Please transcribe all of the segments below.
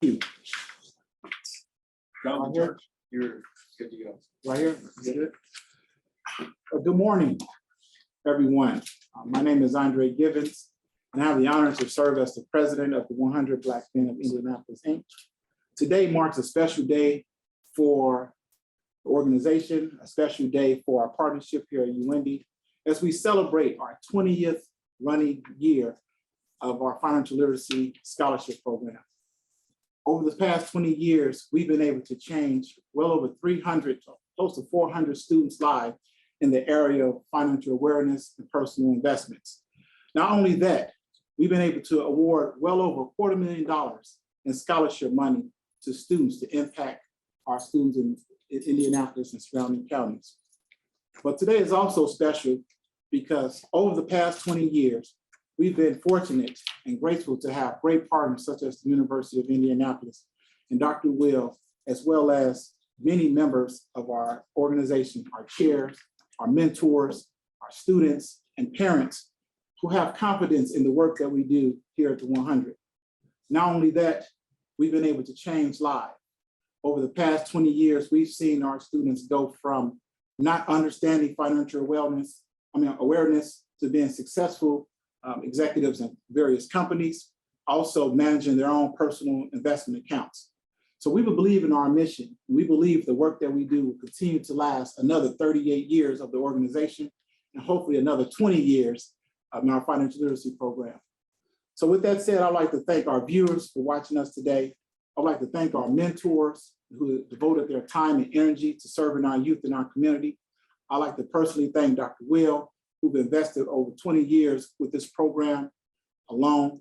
you. John, Right here? you're good to go. Right here? Good. Good morning, everyone. My name is Andre Givens, and I have the honor to serve as the president of the 100 Black Men of Indianapolis, Inc. Today marks a special day for the organization, a special day for our partnership here at UIndy, as we celebrate our 20th running year of our financial literacy scholarship program. Over the past 20 years, we've been able to change well over 300, close to 400 students' lives in the area of financial awareness and personal investments. Not only that, we've been able to award well over $250,000 in scholarship money to students to impact our students in Indianapolis and surrounding counties. But today is also special because over the past 20 years, we've been fortunate and grateful to have great partners such as the University of Indianapolis and Dr. Will, as well as many members of our organization, our chairs, our mentors, our students, and parents who have confidence in the work that we do here at the 100. Not only that, we've been able to change lives. Over the past 20 years, we've seen our students go from not understanding financial awareness to being successful executives in various companies, also managing their own personal investment accounts. So we believe in our mission. We believe the work that we do will continue to last another 38 years of the organization and hopefully another 20 years in our financial literacy program. So with that said, I'd like to thank our viewers for watching us today. I'd like to thank our mentors who devoted their time and energy to serving our youth in our community. I'd like to personally thank Dr. Will, who've invested over 20 years with this program alone.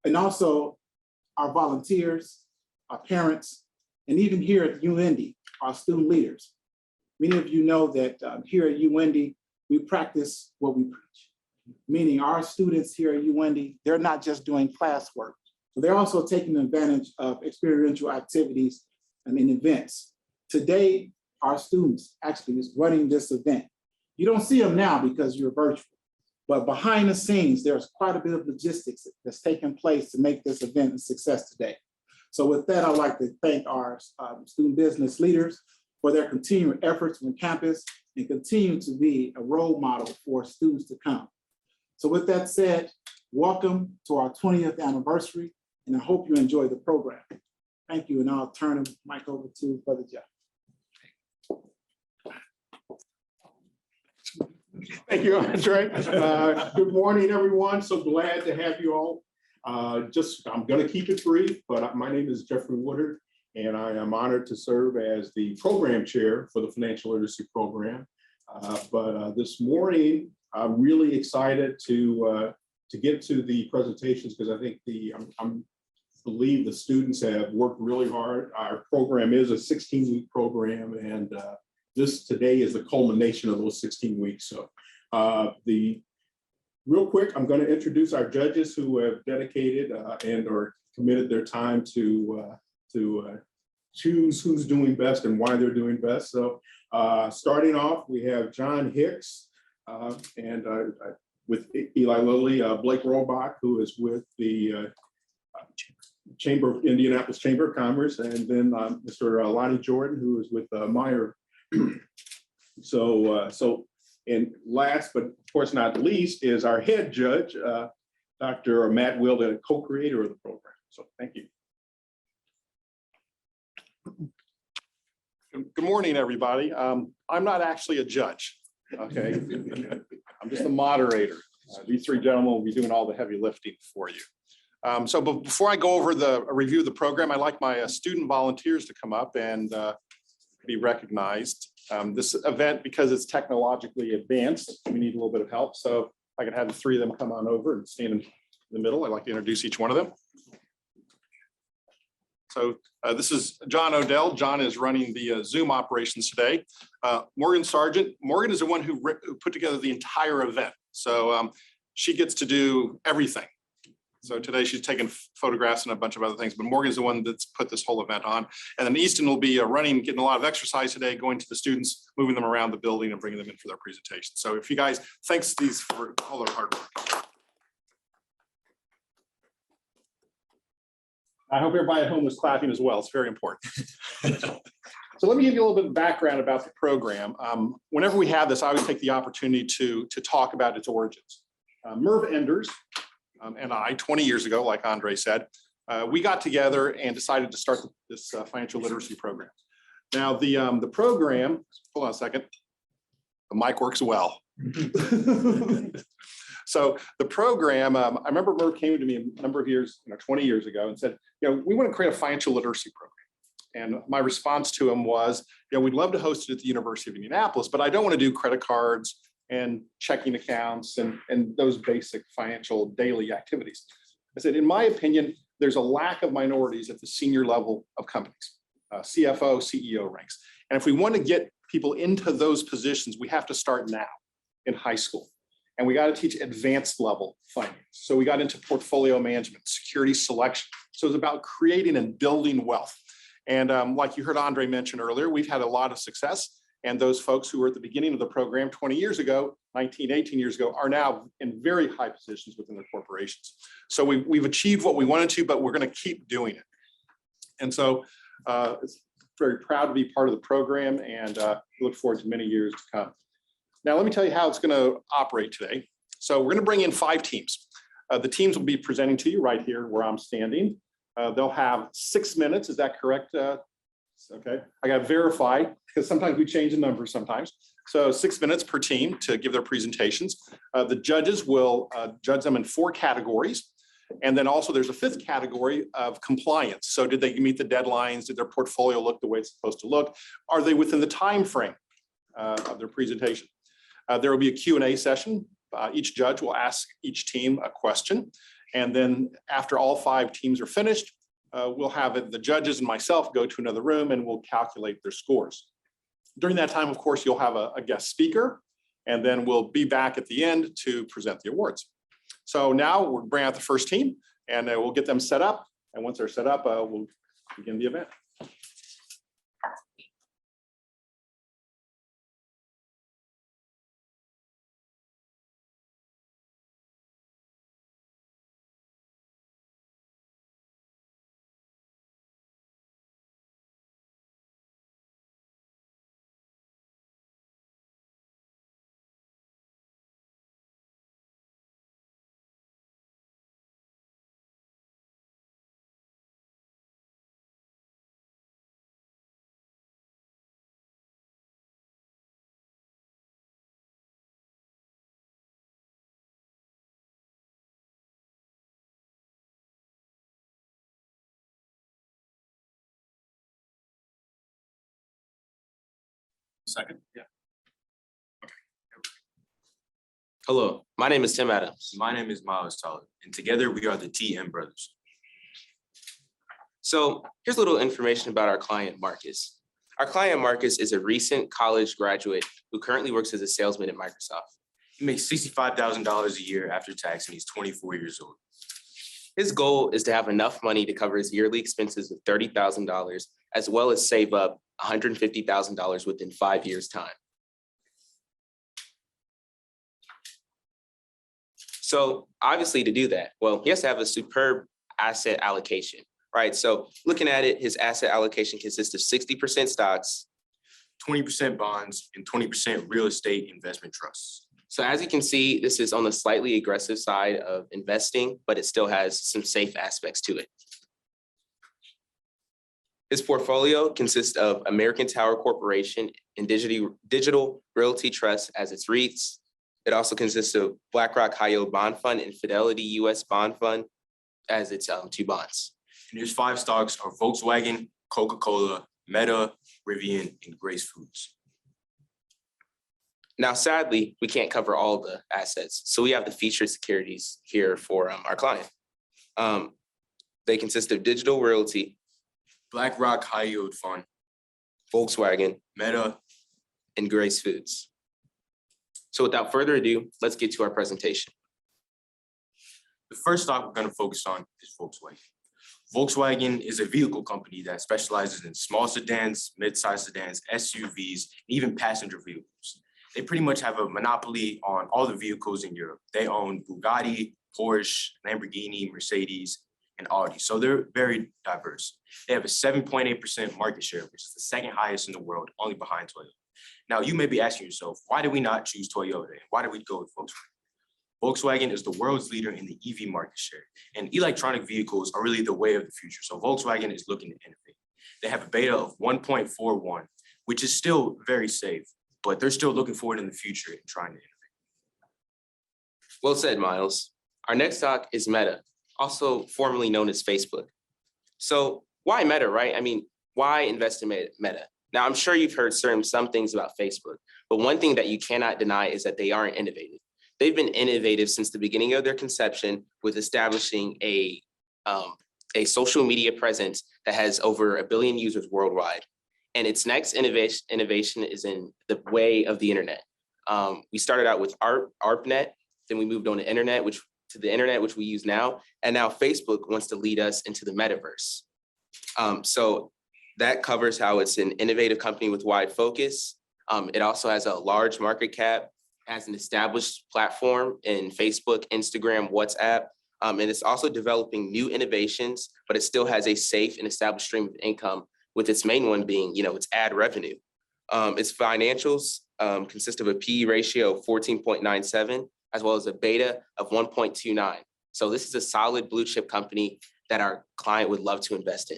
And also our volunteers, our parents, and even here at UIndy, our student leaders. Many of you know that here at UIndy, we practice what we preach, meaning our students here at UIndy, they're not just doing classwork, but they're also taking advantage of experiential activities and events. Today, our students actually is running this event. You don't see them now because you're virtual, but behind the scenes, there's quite a bit of logistics that's taking place to make this event a success today. So with that, I'd like to thank our student business leaders for their continued efforts on campus and continue to be a role model for students to come. So with that said, welcome to our 20th anniversary, and I hope you enjoy the program. Thank you, and I'll turn the mic over to Brother Jeff. Thank you, Andre. Good morning, everyone. So glad to have you all. I'm going to keep it brief, but my name is Jeffrey Woodard, and I am honored to serve as the program chair for the financial literacy program. This morning, I'm really excited to get to the presentations because I think I believe the students have worked really hard. Our program is a 16-week program, and this today is the culmination of those 16 weeks. So real quick, I'm going to introduce our judges who have dedicated and or committed their time to choose who's doing best and why they're doing best. So starting off, we have John Hicks and with Eli Lilly, Blake Robach, who is with the Indianapolis Chamber of Commerce, and then Mr. Lonnie Jordan, who is with Meyer. And last, but of course not least, is our head judge, Dr. Matt Will, the co-creator of the program. So thank you. Good morning, everybody. I'm not actually a judge, okay? I'm just a moderator. These three gentlemen will be doing all the heavy lifting for you. But before I go over a review of the program, I'd like my student volunteers to come up and be recognized. This event, because it's technologically advanced, we need a little bit of help. So if I could have the three of them come on over and stand in the middle, I'd like to introduce each one of them. So this is John Odell. John is running the Zoom operations today. Morgan Sargent. Morgan is the one who put together the entire event. So she gets to do everything. So today she's taking photographs and a bunch of other things, but Morgan's the one that's put this whole event on. And then Easton will be running, getting a lot of exercise today, going to the students, moving them around the building and bringing them in for their presentation. So if you guys, thanks these for all their hard work. I hope everybody at home was clapping as well. It's very important. So let me give you a little bit of background about the program. Whenever we have this, I always take the opportunity to talk about its origins. Merv Enders and I, 20 years ago, like Andre said, we got together and decided to start this financial literacy program. Now, the program, hold on a second, the mic works well. So the program, I remember Merv came to me a number of years, 20 years ago and said, we want to create a financial literacy program. And my response to him was, we'd love to host it at the University of Indianapolis, but I don't want to do credit cards and checking accounts and those basic financial daily activities. I said, in my opinion, there's a lack of minorities at the senior level of companies, CFO, CEO ranks. And if we want to get people into those positions, we have to start now in high school. And we got to teach advanced level finance. So we got into portfolio management, security selection. So it's about creating and building wealth. And like you heard Andre mention earlier, we've had a lot of success. And those folks who were at the beginning of the program 20 years ago, 19, 18 years ago, are now in very high positions within their corporations. So we've achieved what we wanted to, but we're going to keep doing it. And so it's very proud to be part of the program and look forward to many years to come. Now, let me tell you how it's going to operate today. So we're going to bring in 5 teams. The teams will be presenting to you right here where I'm standing. They'll have 6 minutes. Is that correct? Okay. I got to verify because sometimes we change the numbers sometimes. So 6 minutes per team to give their presentations. The judges will judge them in 4 categories. And then also there's a 5th category of compliance. So did they meet the deadlines? Did their portfolio look the way it's supposed to look? Are they within the time frame of their presentation? There will be a Q&A session. Each judge will ask each team a question. And then after all 5 teams are finished, we'll have the judges and myself go to another room and we'll calculate their scores. During that time, of course, you'll have a guest speaker, and then we'll be back at the end to present the awards. So now we'll bring out the first team and we'll get them set up. And once they're set up, we'll begin the event. Second, yeah. Hello, my name is Tim Adams. My name is Miles Tyler, and together we are the TM Brothers. So here's a little information about our client, Marcus. Our client, Marcus, is a recent college graduate who currently works as a salesman at Microsoft. He makes $65,000 a year after tax, and he's 24 years old. His goal is to have enough money to cover his yearly expenses of $30,000, as well as save up $150,000 within 5 years' time. So obviously to do that, well, he has to have a superb asset allocation, right? So looking at it, his asset allocation consists of 60% stocks, 20% bonds, and 20% real estate investment trusts. So as you can see, this is on the slightly aggressive side of investing, but it still has some safe aspects to it. His portfolio consists of American Tower Corporation and Digital Realty Trust as its REITs. It also consists of BlackRock High Yield Bond Fund and Fidelity US Bond Fund as its 2 bonds. And his 5 stocks are Volkswagen, Coca-Cola, Meta, Rivian, and Grace Foods. Now, sadly, we can't cover all the assets. So we have the featured securities here for our client. They consist of Digital Realty, BlackRock High Yield Fund, Volkswagen, Meta, and Grace Foods. So without further ado, let's get to our presentation. The first stock we're going to focus on is Volkswagen. Volkswagen is a vehicle company that specializes in small sedans, mid-sized sedans, SUVs, and even passenger vehicles. They pretty much have a monopoly on all the vehicles in Europe. They own Bugatti, Porsche, Lamborghini, Mercedes, and Audi. So they're very diverse. They have a 7.8% market share, which is the second highest in the world, only behind Toyota. Now, you may be asking yourself, why did we not choose Toyota? Why did we go with Volkswagen? Volkswagen is the world's leader in the EV market share, and electronic vehicles are really the way of the future. So Volkswagen is looking to innovate. They have a beta of 1.41, which is still very safe, but they're still looking forward in the future and trying to innovate. Well said, Miles. Our next stock is Meta, also formerly known as Facebook. So why Meta, right? I mean, why invest in Meta? Now, I'm sure you've heard some things about Facebook, but one thing that you cannot deny is that they aren't innovative. They've been innovative since the beginning of their conception with establishing a social media presence that has over 1 billion users worldwide. And its next innovation is in the way of the internet. We started out with ARPANET, then we moved on to the internet, which we use now. And now Facebook wants to lead us into the metaverse. So that covers how it's an innovative company with wide focus. It also has a large market cap, has an established platform in Facebook, Instagram, WhatsApp, and it's also developing new innovations, but it still has a safe and established stream of income, with its main one being, its ad revenue. Its financials consist of a PE ratio of 14.97, as well as a beta of 1.29. So this is a solid blue chip company that our client would love to invest in.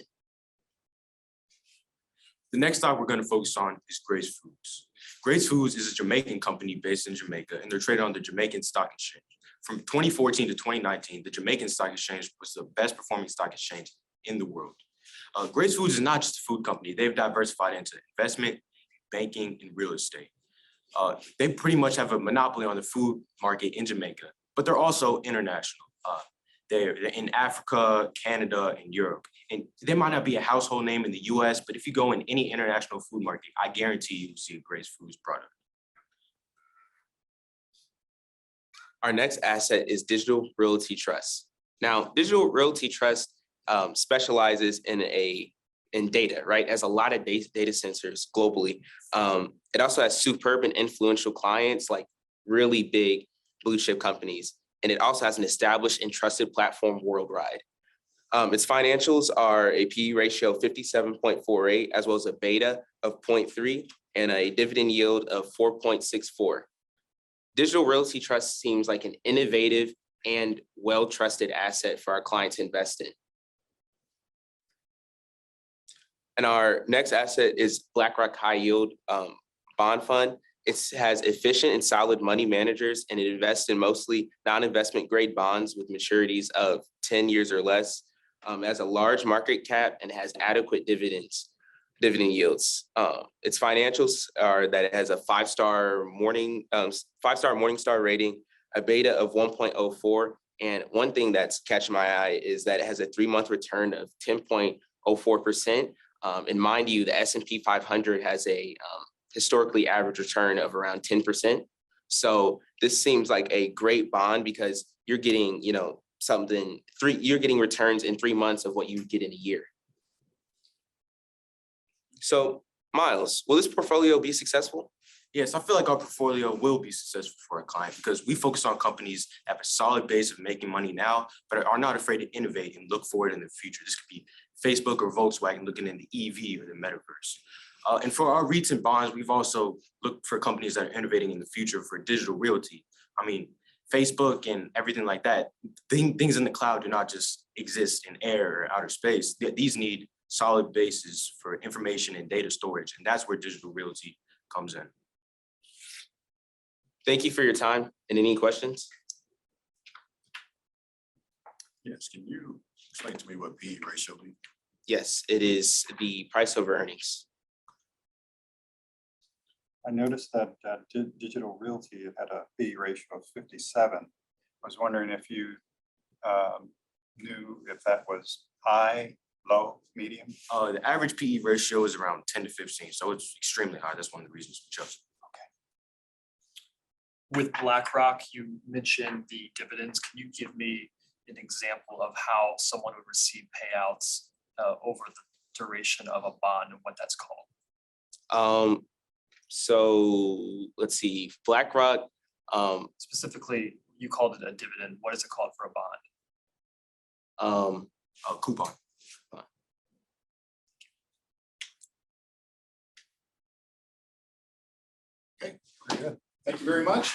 The next stock we're going to focus on is Grace Foods. Grace Foods is a Jamaican company based in Jamaica, and they're traded on the Jamaican Stock Exchange. From 2014 to 2019, the Jamaican Stock Exchange was the best performing stock exchange in the world. Grace Foods is not just a food company. They've diversified into investment, banking, and real estate. They pretty much have a monopoly on the food market in Jamaica, but they're also international. They're in Africa, Canada, and Europe. And they might not be a household name in the US, but if you go in any international food market, I guarantee you'll see a Grace Foods product. Our next asset is Digital Realty Trust. Now, Digital Realty Trust specializes in data, right? It has a lot of data centers globally. It also has superb and influential clients, like really big blue chip companies. And it also has an established and trusted platform worldwide. Its financials are a PE ratio of 57.48, as well as a beta of 0.3 and a dividend yield of 4.64. Digital Realty Trust seems like an innovative and well-trusted asset for our clients to invest in. And our next asset is BlackRock High Yield Bond Fund. It has efficient and solid money managers, and it invests in mostly non-investment grade bonds with maturities of 10 years or less. It has a large market cap and has adequate dividend yields. Its financials are that it has a five-star Morningstar rating, a beta of 1.04. And one thing that's catching my eye is that it has a 3-month return of 10.04%. And mind you, the S&P 500 has a historically average return of around 10%. So this seems like a great bond because you're getting, you're getting returns in 3 months of what you get in a year. So Miles, will this portfolio be successful? Yes, I feel like our portfolio will be successful for our client because we focus on companies that have a solid base of making money now, but are not afraid to innovate and look forward in the future. This could be Facebook or Volkswagen looking in the EV or the metaverse. And for our REITs and bonds, we've also looked for companies that are innovating in the future for digital realty. I mean, Facebook and everything like that, things in the cloud do not just exist in air or outer space. These need solid bases for information and data storage, and that's where digital realty comes in. Thank you for your time. And any questions? Yes, can you explain to me what PE ratio means? Yes, it is the price over earnings. I noticed that Digital Realty had a PE ratio of 57. I was wondering if you knew if that was high, low, medium? The average PE ratio is around 10 to 15, so it's extremely high. That's one of the reasons we chose. With BlackRock, you mentioned the dividends. Can you give me an example of how someone would receive payouts over the duration of a bond and what that's called? So let's see, BlackRock. Specifically, you called it a dividend. What is it called for a bond? coupon. Very good. Thank you very much.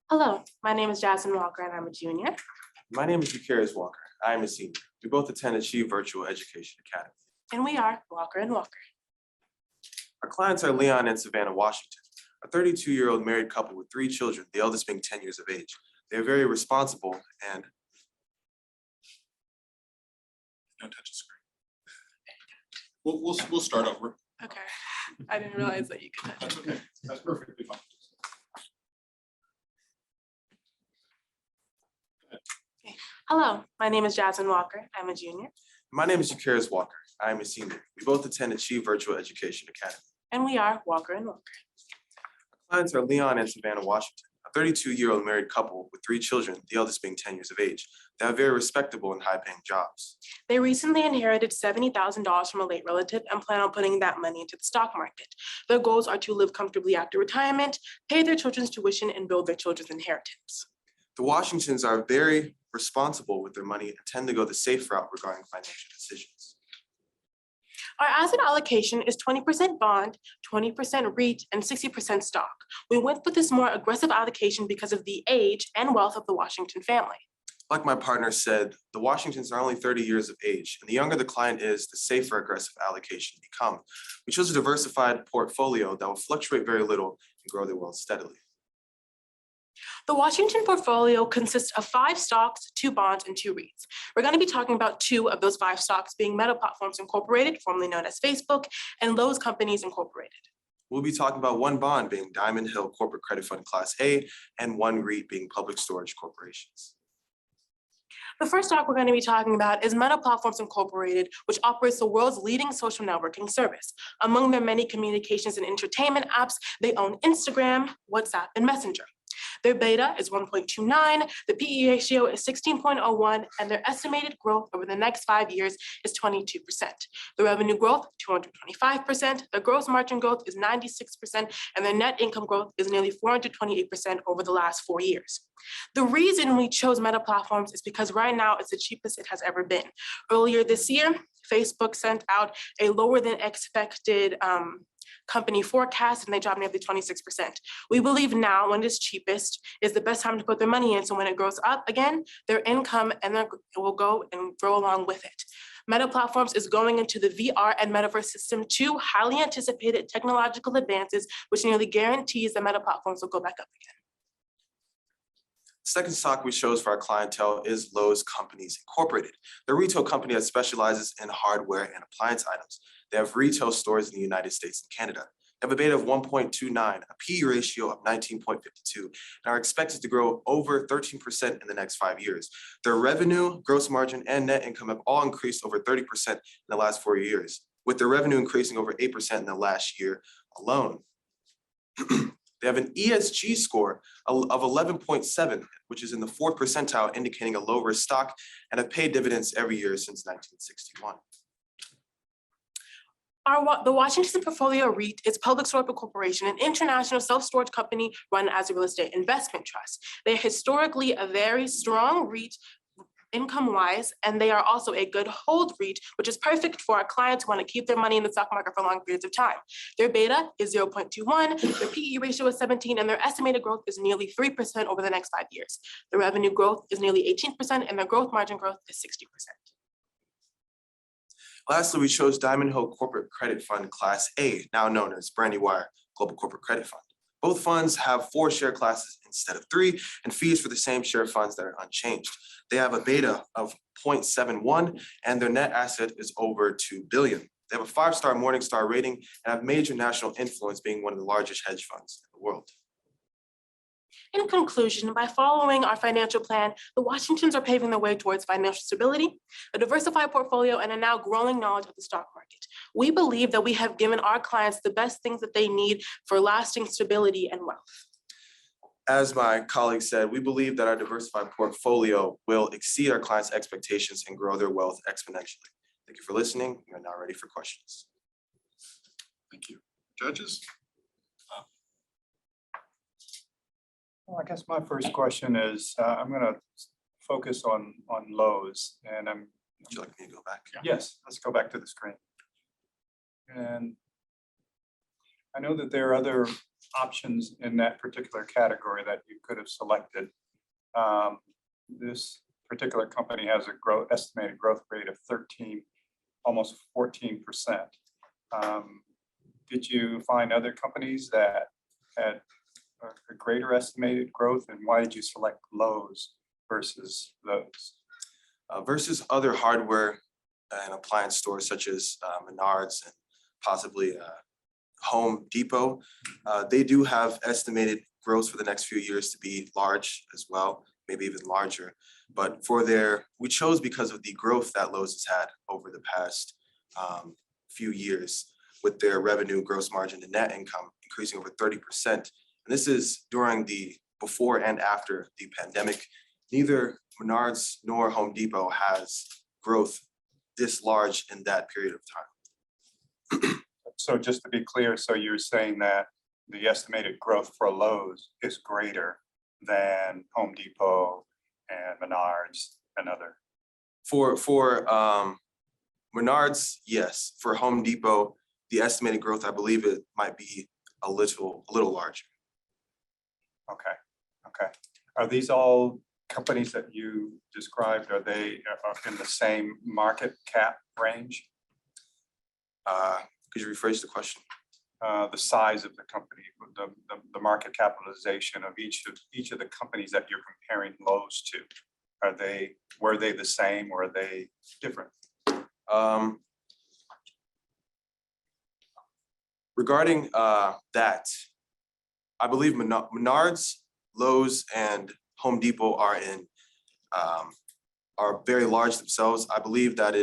Hello, my name is Jasmine Walker and I'm a junior. My name is Eucharist Walker. I am a senior. We both attend Achieve Virtual Education Academy. And we are Walker and Walker. Our clients are Leon and Savannah Washington, a 32-year-old married couple with 3 children, the eldest being 10 years of age. They are very responsible and Don't touch the screen. We'll start over. Okay, I didn't realize that you could. That's okay. That's perfectly fine. Hello, my name is Jasmine Walker. I'm a junior. my name is Eucharist Walker. I am a senior. We both attend Achieve Virtual Education Academy. And we are Walker and Walker. Our clients are Leon and Savannah Washington, a 32-year-old married couple with 3 children, the eldest being 10 years of age. They have very respectable and high-paying jobs. They recently inherited $70,000 from a late relative and plan on putting that money into the stock market. Their goals are to live comfortably after retirement, pay their children's tuition, and build their children's inheritance. The Washingtons are very responsible with their money and tend to go the safe route regarding financial decisions. Our asset allocation is 20% bond, 20% REIT, and 60% stock. We went with this more aggressive allocation because of the age and wealth of the Washington family. Like my partner said, the Washingtons are only 30 years of age, and the younger the client is, the safer aggressive allocation become. We chose a diversified portfolio that will fluctuate very little and grow their wealth steadily. The Washington portfolio consists of 5 stocks, 2 bonds, and 2 REITs. We're going to be talking about 2 of those 5 stocks being Meta Platforms Incorporated, formerly known as Facebook, and Lowe's Companies Incorporated. We'll be talking about 1 bond being Diamond Hill Corporate Credit Fund Class A and 1 REIT being Public Storage Corporations. The first stock we're going to be talking about is Meta Platforms Incorporated, which operates the world's leading social networking service. Among their many communications and entertainment apps, they own Instagram, WhatsApp, and Messenger. Their beta is 1.29, the PE ratio is 16.01, and their estimated growth over the next 5 years is 22%. The revenue growth, 225%, their gross margin growth is 96%, and their net income growth is nearly 428% over the last 4 years. The reason we chose Meta Platforms is because right now it's the cheapest it has ever been. Earlier this year, Facebook sent out a lower than expected company forecast, and they dropped nearly 26%. We believe now, when it is cheapest, is the best time to put their money in. So when it grows up again, their income and will go and grow along with it. Meta Platforms is going into the VR and metaverse system, 2 highly anticipated technological advances, which nearly guarantees that Meta Platforms will go back up again. The second stock we chose for our clientele is Lowe's Companies Incorporated. They're a retail company that specializes in hardware and appliance items. They have retail stores in the United States and Canada. They have a beta of 1.29, a PE ratio of 19.52, and are expected to grow over 13% in the next 5 years. Their revenue, gross margin, and net income have all increased over 30% in the last 4 years, with their revenue increasing over 8% in the last year alone. They have an ESG score of 11.7, which is in the 4th percentile, indicating a low risk stock, and have paid dividends every year since 1961. The Washington Portfolio REIT is Public Storage Corporation, an international self-storage company run as a real estate investment trust. They're historically a very strong REIT income-wise, and they are also a good hold REIT, which is perfect for our clients who want to keep their money in the stock market for long periods of time. Their beta is 0.21, their PE ratio is 17, and their estimated growth is nearly 3% over the next 5 years. The revenue growth is nearly 18%, and their growth margin growth is 60%. Lastly, we chose Diamond Hill Corporate Credit Fund Class A, now known as Brandywire Global Corporate Credit Fund. Both funds have 4 share classes instead of 3, and fees for the same share funds that are unchanged. They have a beta of 0.71, and their net asset is over $2 billion. They have a 5-star Morningstar rating and have major national influence, being one of the largest hedge funds in the world. In conclusion, by following our financial plan, the Washingtons are paving the way towards financial stability, a diversified portfolio, and a now growing knowledge of the stock market. We believe that we have given our clients the best things that they need for lasting stability and wealth. As my colleague said, we believe that our diversified portfolio will exceed our clients' expectations and grow their wealth exponentially. Thank you for listening. We are now ready for questions. Thank you. Judges? Well, I guess my first question is, I'm going to focus on Lowe's, and Would you like me to go back? yes, let's go back to the screen. And I know that there are other options in that particular category that you could have selected. This particular company has a estimated growth rate of 13, almost 14%. Did you find other companies that had a greater estimated growth, and why did you select Lowe's versus those? Versus other hardware and appliance stores such as Menards and possibly Home Depot, they do have estimated growth for the next few years to be large as well, maybe even larger. But we chose because of the growth that Lowe's has had over the past few years, with their revenue, gross margin, and net income increasing over 30%. And this is during the before and after the pandemic. Neither Menards nor Home Depot has growth this large in that period of time. So just to be clear, so you're saying that the estimated growth for Lowe's is greater than Home Depot and Menards and other? For Menards, yes. For Home Depot, the estimated growth, I believe it might be a little larger. Okay. Are these all companies that you described? Are they in the same market cap range? Could you rephrase the question? The size of the company, the market capitalization of each of the companies that you're comparing Lowe's to. Were they the same, or are they different? Regarding that, I believe Menards, Lowe's, and Home Depot are very large themselves. I believe that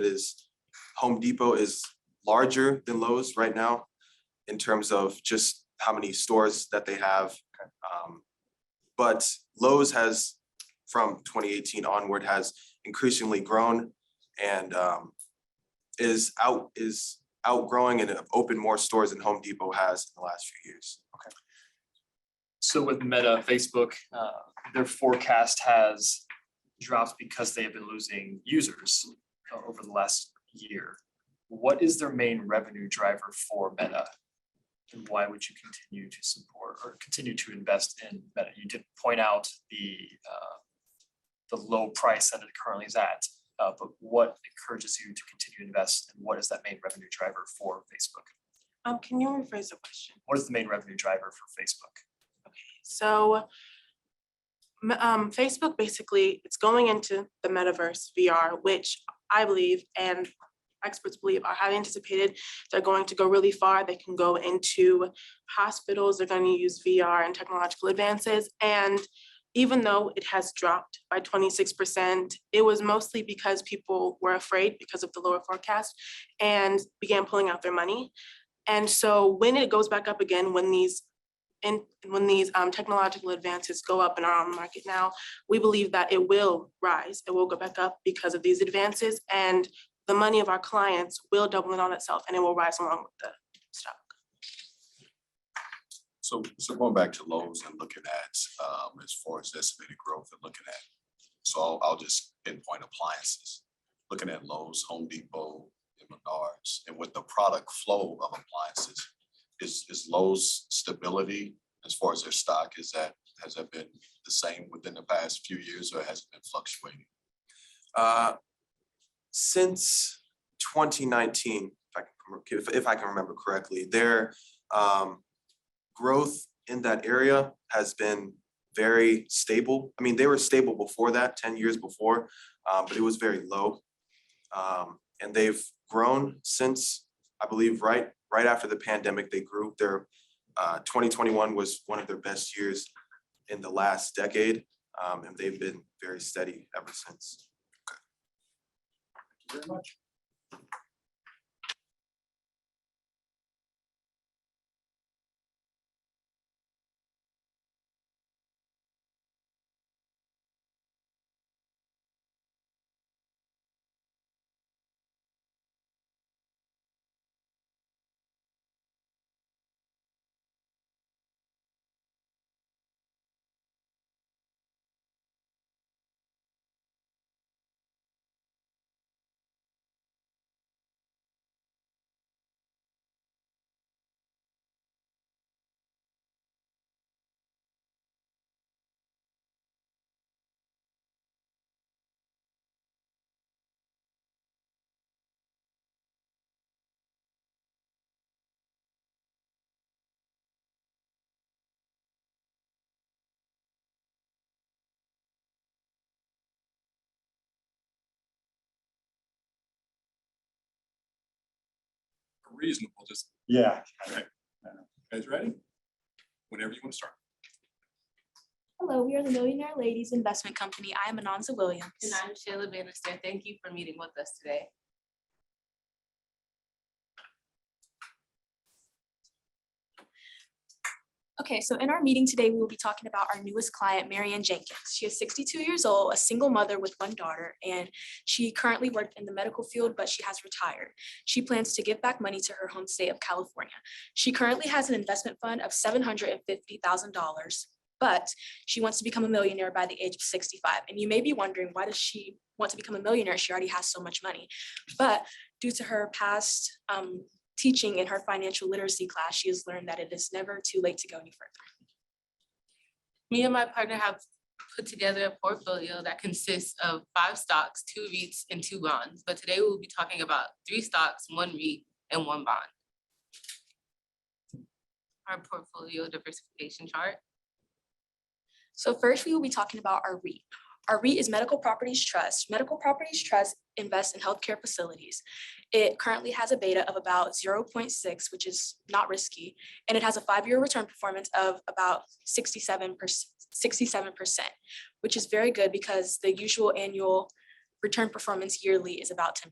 Home Depot is larger than Lowe's right now in terms of just how many stores that they have. But Lowe's has, from 2018 onward, has increasingly grown and is outgrowing and opened more stores than Home Depot has in the last few years. Okay. So with Meta, Facebook, their forecast has dropped because they have been losing users over the last year. What is their main revenue driver for Meta? And why would you continue to support or continue to invest in Meta? You did point out the low price that it currently is at, but what encourages you to continue to invest, and what is that main revenue driver for Facebook? Can you rephrase the question? What is the main revenue driver for Facebook? So Facebook, basically, it's going into the metaverse VR, which I believe and experts believe are highly anticipated. They're going to go really far. They can go into hospitals. They're going to use VR and technological advances. And even though it has dropped by 26%, it was mostly because people were afraid because of the lower forecast and began pulling out their money. And so when it goes back up again, when these when these technological advances go up and are on the market now, we believe that it will rise, it will go back up because of these advances, and the money of our clients will double in on itself and it will rise along with the stock. So going back to Lowe's and looking at, as far as estimated growth and looking at, so I'll just pinpoint appliances. Looking at Lowe's, Home Depot, and Menards, and with the product flow of appliances, is Lowe's stability as far as their stock, has that been the same within the past few years, or has it been fluctuating? Since 2019, if I can remember correctly, their growth in that area has been very stable. I mean, they were stable before that, 10 years before, but it was very low. And they've grown since, I believe, right after the pandemic, they grew. Their 2021 was one of their best years in the last decade, and they've been very steady ever since. Very much. Reasonable, just, Yeah. guys ready? Whenever you want to start. Hello, we are the Millionaire Ladies Investment Company. I am Ananza Williams. And I'm Sheila Bannister. Thank you for meeting with us today. Okay, so in our meeting today, we will be talking about our newest client, Marianne Jenkins. She is 62 years old, a single mother with one daughter, and she currently worked in the medical field, but she has retired. She plans to give back money to her home state of California. She currently has an investment fund of $750,000, but she wants to become a millionaire by the age of 65. And you may be wondering, why does she want to become a millionaire? She already has so much money. But due to her past teaching in her financial literacy class, she has learned that it is never too late to go any further. Me and my partner have put together a portfolio that consists of 5 stocks, 2 REITs, and 2 bonds. But today we'll be talking about 3 stocks, 1 REIT, and 1 bond. Our portfolio diversification chart. So first, we will be talking about our REIT. Our REIT is Medical Properties Trust. Medical Properties Trust invests in healthcare facilities. It currently has a beta of about 0.6, which is not risky, and it has a 5-year return performance of about 67%, which is very good because the usual annual return performance yearly is about 10%.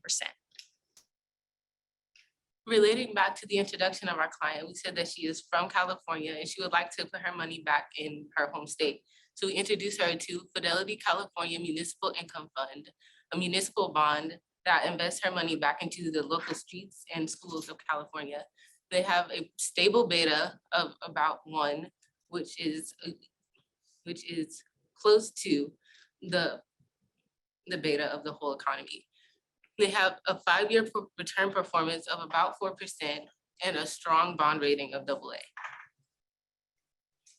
Relating back to the introduction of our client, we said that she is from California and she would like to put her money back in her home state. So we introduced her to Fidelity California Municipal Income Fund, a municipal bond that invests her money back into the local streets and schools of California. They have a stable beta of about 1, which is close to the beta of the whole economy. They have a 5-year return performance of about 4% and a strong bond rating of AA.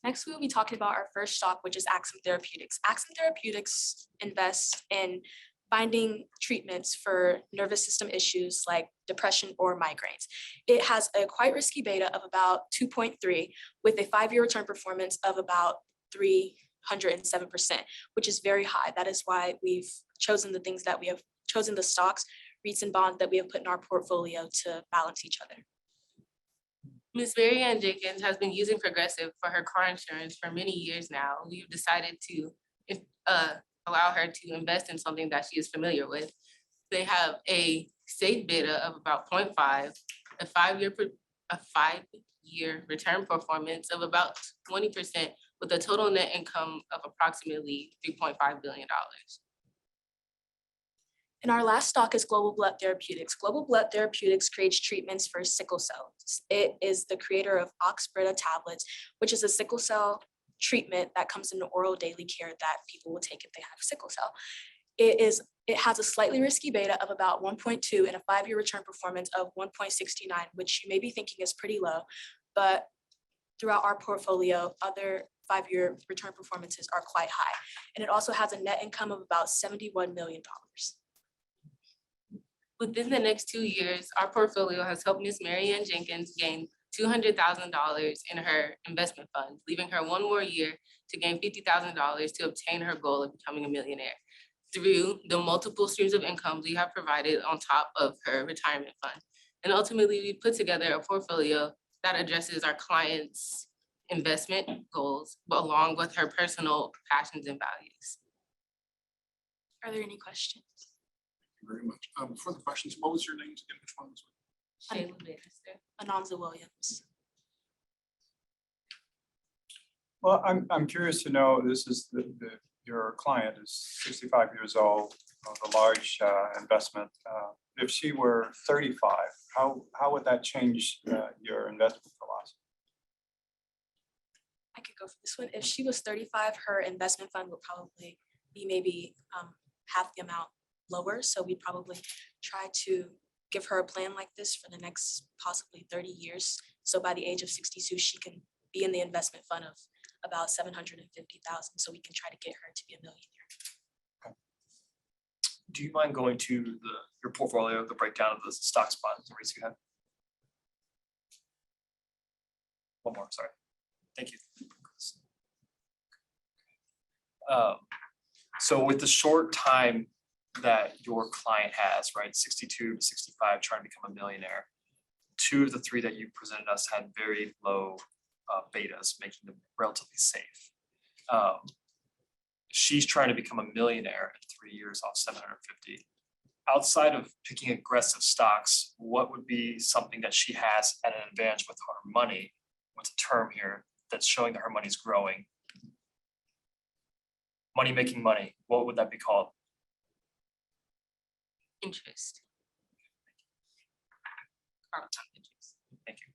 Next, we will be talking about our first stock, which is Axum Therapeutics. Axum Therapeutics invests in finding treatments for nervous system issues like depression or migraines. It has a quite risky beta of about 2.3 with a 5-year return performance of about 307%, which is very high. That is why we've chosen the things that we have chosen, the stocks, REITs, and bonds that we have put in our portfolio to balance each other. Ms. Marianne Jenkins has been using Progressive for her car insurance for many years now. We've decided to allow her to invest in something that she is familiar with. They have a safe beta of about 0.5, a year return performance of about 20% with a total net income of approximately $3.5 billion. And our last stock is Global Blood Therapeutics. Global Blood Therapeutics creates treatments for sickle cell. It is the creator of Oxbrita tablets, which is a sickle cell treatment that comes in the oral daily care that people will take if they have sickle cell. It has a slightly risky beta of about 1.2 and a 5-year return performance of 1.69, which you may be thinking is pretty low, but throughout our portfolio, other 5-year return performances are quite high. And it also has a net income of about $71 million. Within the next 2 years, our portfolio has helped Ms. Mary Ann Jenkins gain $200,000 in her investment fund, leaving her 1 more year to gain $50,000 to obtain her goal of becoming a millionaire through the multiple streams of income we have provided on top of her retirement fund. And ultimately, we put together a portfolio that addresses our clients' investment goals, but along with her personal passions and values. Are there any questions? Thank you very much. Before the questions, what was your name again? Which one was it? Shayla Bannister. Ananza Williams. Well, I'm curious to know, this is your client is 65 years old, of a large investment. If she were 35, how would that change your investment philosophy? I could go for this one. If she was 35, her investment fund would probably be maybe half the amount lower. So we'd probably try to give her a plan like this for the next possibly 30 years. So by the age of 62, she can be in the investment fund of about 750,000. So we can try to get her to be a millionaire. Do you mind going to your portfolio, the breakdown of the stocks, bonds, and REITs you have? One more, sorry. Thank you. So with the short time that your client has, right, 62 to 65, trying to become a millionaire, 2 of the 3 that you presented us had very low betas, making them relatively safe. She's trying to become a millionaire in 3 years off 750. Outside of picking aggressive stocks, what would be something that she has at an advantage with her money? What's a term here that's showing that her money's growing? Money making money, what would that be called? Interest. Compound interest. Thank you.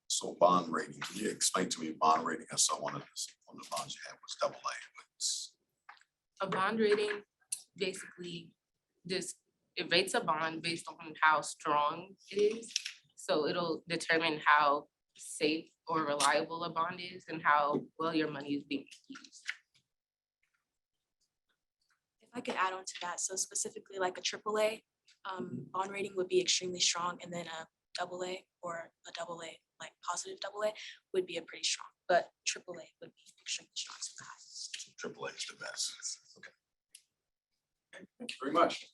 So bond rating, can you explain to me bond rating? I saw one of the bonds you had was AA. A bond rating basically it rates a bond based on how strong it is. So it'll determine how safe or reliable a bond is and how well your money is being used. If I could add on to that, so specifically like a AAA bond rating would be extremely strong, and then a AA or a AA, like positive AA, would be a pretty strong, but AAA would be extremely strong. So the highest. AAA is the best. Okay. Thank you very much.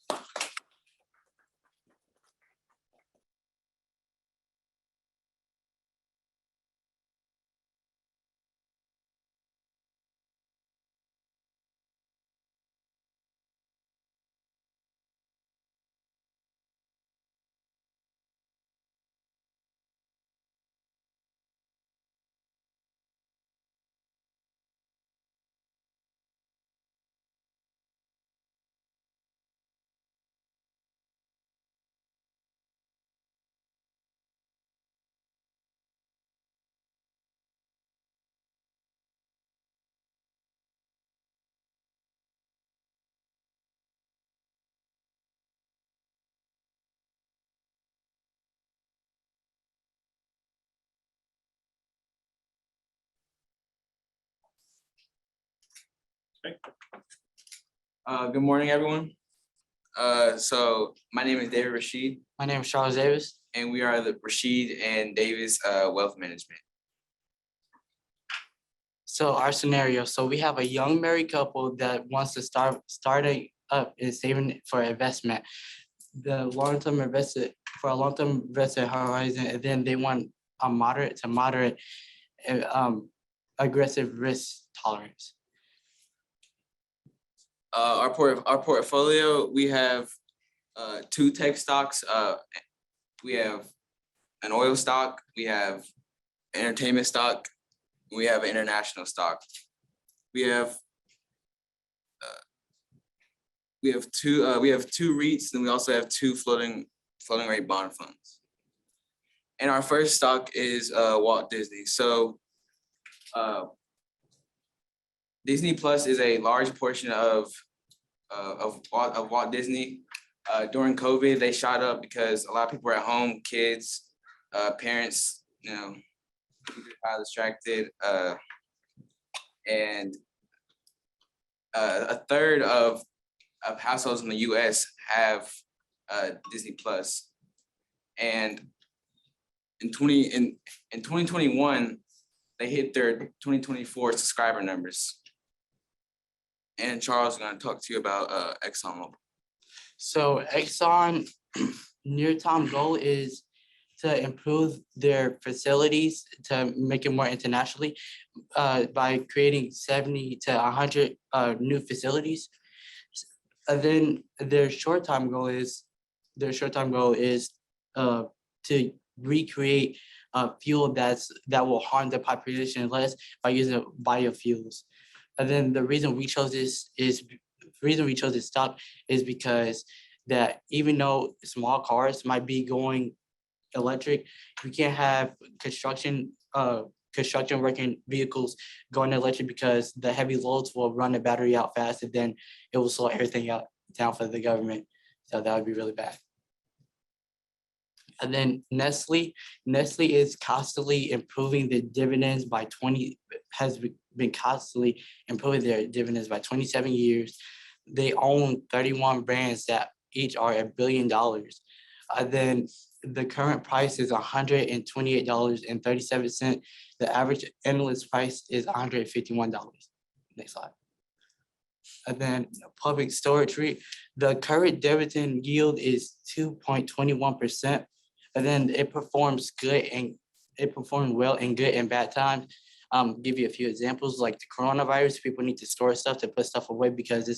Good morning, everyone. So my name is David Rashid. My name is Charles Davis. And we are the Rashid and Davis Wealth Management. So our scenario, so we have a young married couple that wants to starting up and saving for investment. The long-term invested horizon, and then they want a moderate to moderate aggressive risk tolerance. Our portfolio, we have 2 tech stocks. We have an oil stock, we have entertainment stock. We have an international stock. We have two REITs, and we also have two floating rate bond funds. And our first stock is Walt Disney. So Disney Plus is a large portion of Walt Disney. During COVID, they shot up because a lot of people were at home, kids, parents, kind of distracted, and a third of households in the U.S. have Disney Plus, and in 2021 they hit their 2024 subscriber numbers. And Charles is going to talk to you about ExxonMobil. So Exxon near-term goal is to improve their facilities to make it more internationally by creating 70 to 100 new facilities. And then their short-term goal is to recreate fuel that will harm the population less by using biofuels. And then the reason we chose this stock is because that even though small cars might be going electric, you can't have construction working vehicles going electric because the heavy loads will run the battery out fast, and then it will slow everything down for the government. So that would be really bad. And then Nestle is constantly improving the dividends by has been constantly improving their dividends by 27 years. They own 31 brands that each are $1 billion. Then the current price is $128.37. The average analyst price is $151. Next slide. And then Public Storage REIT, the current dividend yield is 2.21%. And then it performs well in good and bad times. Give you a few examples, like the coronavirus, people need to store stuff to put stuff away because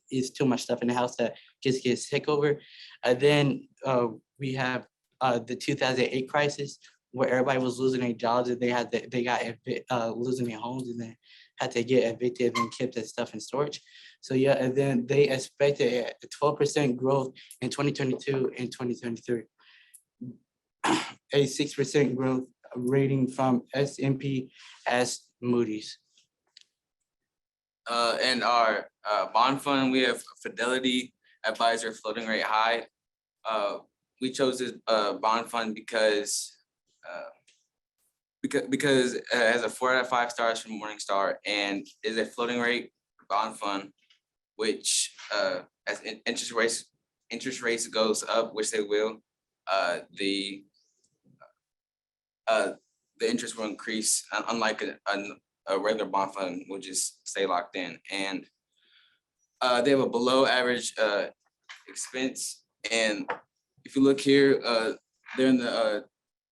it's too much stuff in the house that just gets sick over. And then we have the 2008 crisis where everybody was losing their jobs and they got losing their homes and then had to get evicted and kept that stuff in storage. So yeah, and then they expected a 12% growth in 2022 and 2023. A 6% growth rating from S&P as Moody's. And our bond fund, we have Fidelity Advisor Floating Rate High. We chose this bond fund because it has a 4 out of 5 stars from Morningstar and is a floating rate bond fund, which as interest rates goes up, which they will, the interest will increase, unlike a regular bond fund will just stay locked in. And they have a below average expense. And if you look here, they're in the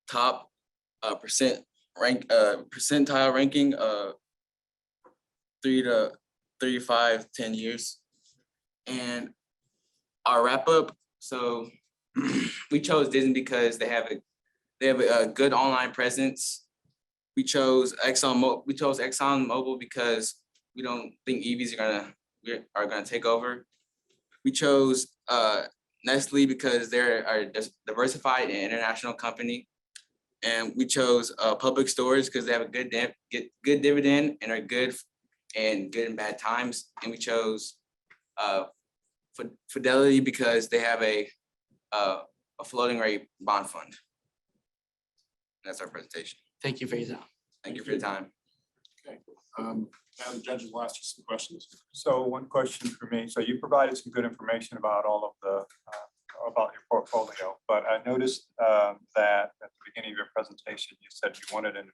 top percentile ranking 3 to 35, 10 years. And our wrap up, so we chose Disney because they have a good online presence. We chose ExxonMobil because we don't think EVs are gonna take over. We chose Nestle because they're a diversified and international company, and we chose Public Storage because they have a good dividend and are good in bad times. And we chose Fidelity because they have a floating rate bond fund. That's our presentation. Thank you for your time. Thank you for your time. Okay. Now the judges will ask you some questions. So one question for me. So you provided some good information about all of the, about your portfolio, but I noticed that at the beginning of your presentation, you said you wanted an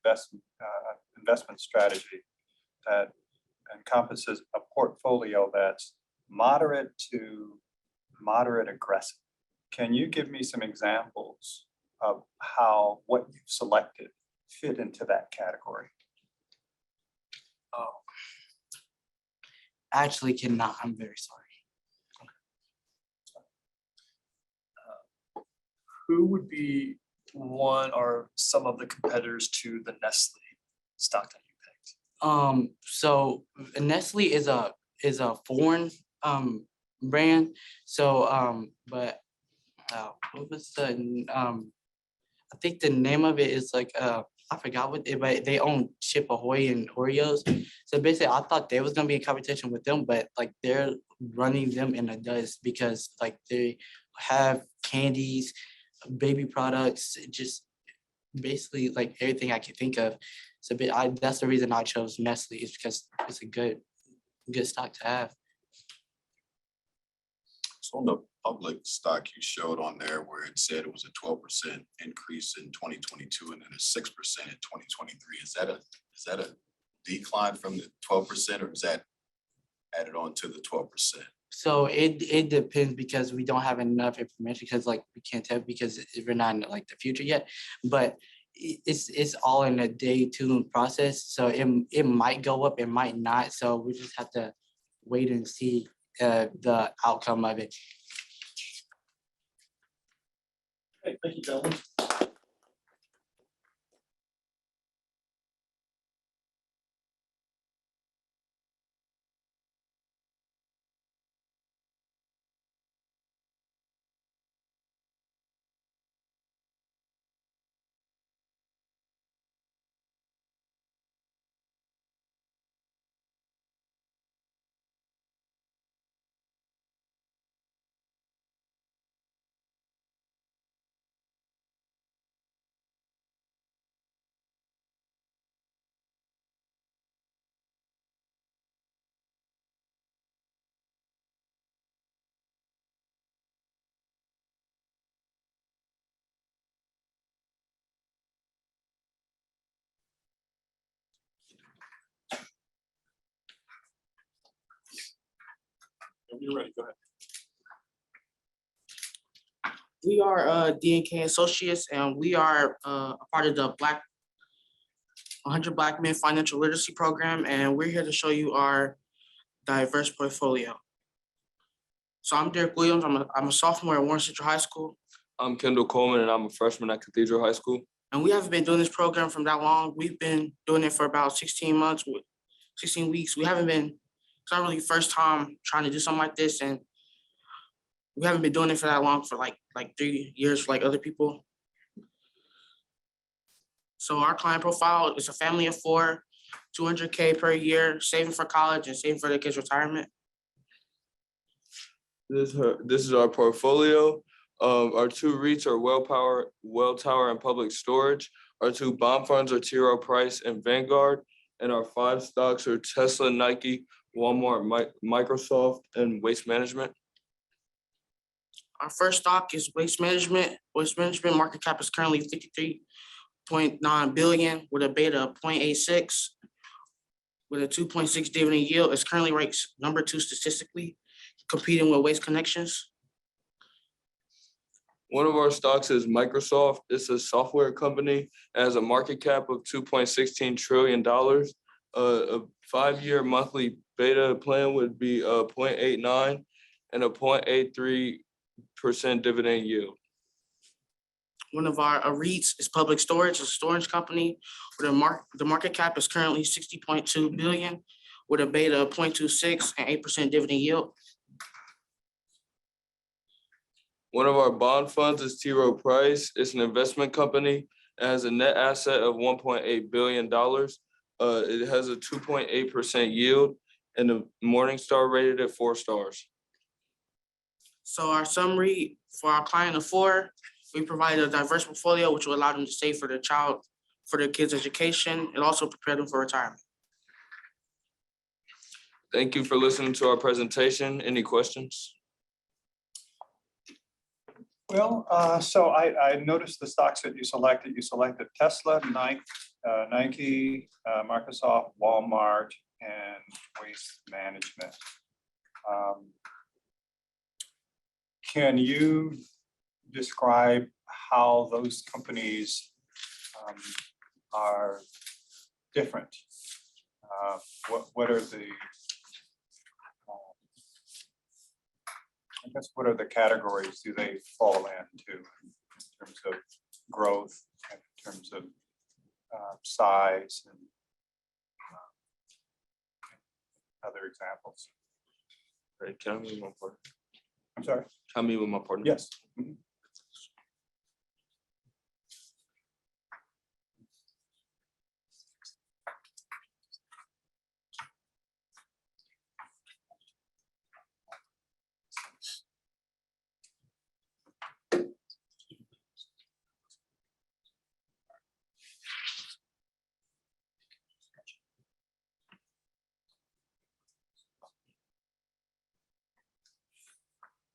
investment strategy that encompasses a portfolio that's moderate to moderate aggressive. Can you give me some examples of how what you've selected fit into that category? Actually cannot, I'm very sorry. Who would be one or some of the competitors to the Nestle stock that you picked? So Nestle is a foreign brand. So but what was the I think the name of it is like I forgot what it, but they own Chip Ahoy and Oreos. So basically, I thought there was gonna be a competition with them, but like they're running them in the dust because like they have candies, baby products, just basically like everything I can think of. So that's the reason I chose Nestle is because it's a good stock to have. So on the public stock you showed on there where it said it was a 12% increase in 2022 and then a 6% in 2023. Is that a decline from the 12% or is that added on to the 12%? So it depends because we don't have enough information because like we can't tell because we're not in like the future yet. But it's all in a day two process. So it might go up, it might not. So we just have to wait and see the outcome of it. Okay, thank you, gentlemen. You're ready, go ahead. We are D&K Associates, and we are a part of the 100 Black Men Financial Literacy Program, and we're here to show you our diverse portfolio. So I'm Derek Williams. I'm a sophomore at Warren Central High School. I'm Kendall Coleman, and I'm a freshman at Cathedral High School. And we haven't been doing this program from that long. We've been doing it for about 16 months, 16 weeks. It's not really the first time trying to do something like this, and we haven't been doing it for that long, for like 3 years for like other people. So our client profile is a family of 4, $200K per year, saving for college and saving for their kids' retirement. This is our portfolio. Our 2 REITs are Welltower and Public Storage. Our 2 bond funds are T. Rowe Price and Vanguard. And our 5 stocks are Tesla, Nike, Walmart, Microsoft, and Waste Management. Our first stock is Waste Management. Waste Management market cap is currently 53.9 billion with a beta of 0.86 with a 2.6 dividend yield. It's currently ranked number 2 statistically, competing with Waste Connections. One of our stocks is Microsoft. It's a software company. It has a market cap of $2.16 trillion. A 5-year monthly beta plan would be 0.89 and a 0.83% dividend yield. One of our REITs is Public Storage, a storage company where the market cap is currently 60.2 billion with a beta of 0.26 and 8% dividend yield. One of our bond funds is T. Rowe Price. It's an investment company. It has a net asset of $1.8 billion. It has a 2.8% yield and the Morningstar rated at 4 stars. So our summary for our client of 4, we provide a diverse portfolio which will allow them to save for their kids' education and also prepare them for retirement. Thank you for listening to our presentation. Any questions? Well, so I noticed the stocks that you selected. You selected Tesla, Nike, Microsoft, Walmart, and Waste Management. Can you describe how those companies are different? What are the I guess what are the categories do they fall into in terms of growth in terms of size and other examples. Right, can I meet my partner? I'm sorry? Can I meet with my partner? Yes.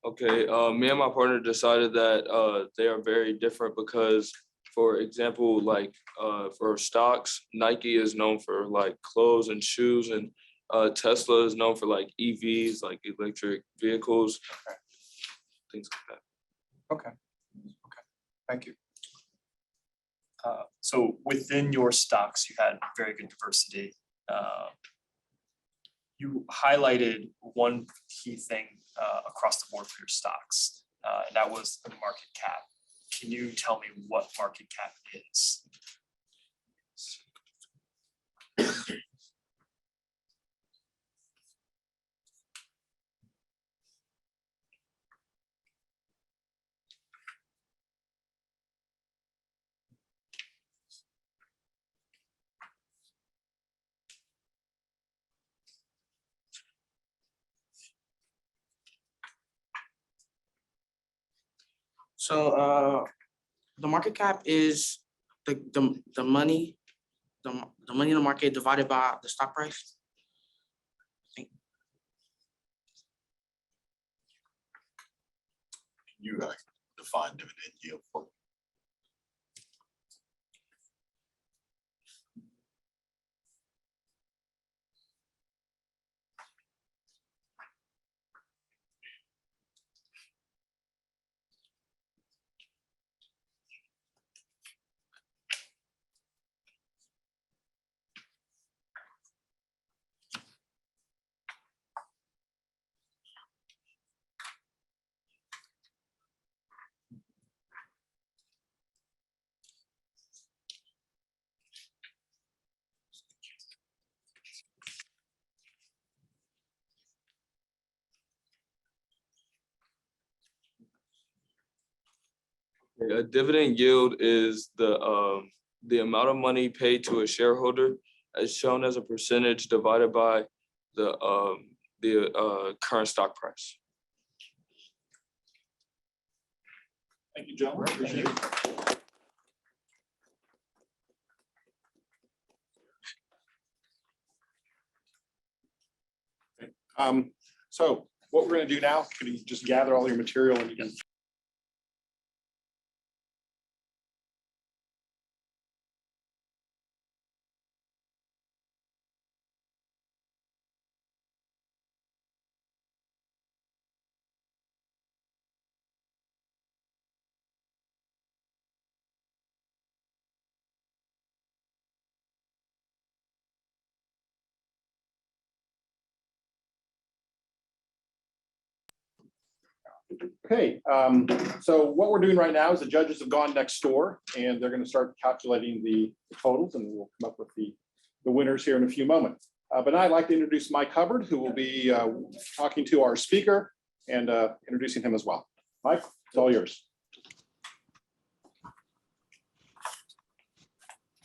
Okay, me and my partner decided that they are very different because, for example, like for stocks, Nike is known for like clothes and shoes, and Tesla is known for like EVs, like electric vehicles, things like that. Okay. Thank you. So within your stocks, you had very good diversity. You highlighted one key thing across the board for your stocks, and that was the market cap. Can you tell me what market cap is? So the market cap is the money, the money in the market divided by the stock price. You define dividend yield for. A dividend yield is the amount of money paid to a shareholder as shown as a percentage divided by the current stock price. Thank you, gentlemen. Appreciate it. So what we're going to do now, can you just gather all your material and you can Okay, so what we're doing right now is the judges have gone next door and they're going to start calculating the totals and we'll come up with the winners here in a few moments. But now I'd like to introduce Mike Hubbard, who will be talking to our speaker and introducing him as well. Mike, it's all yours.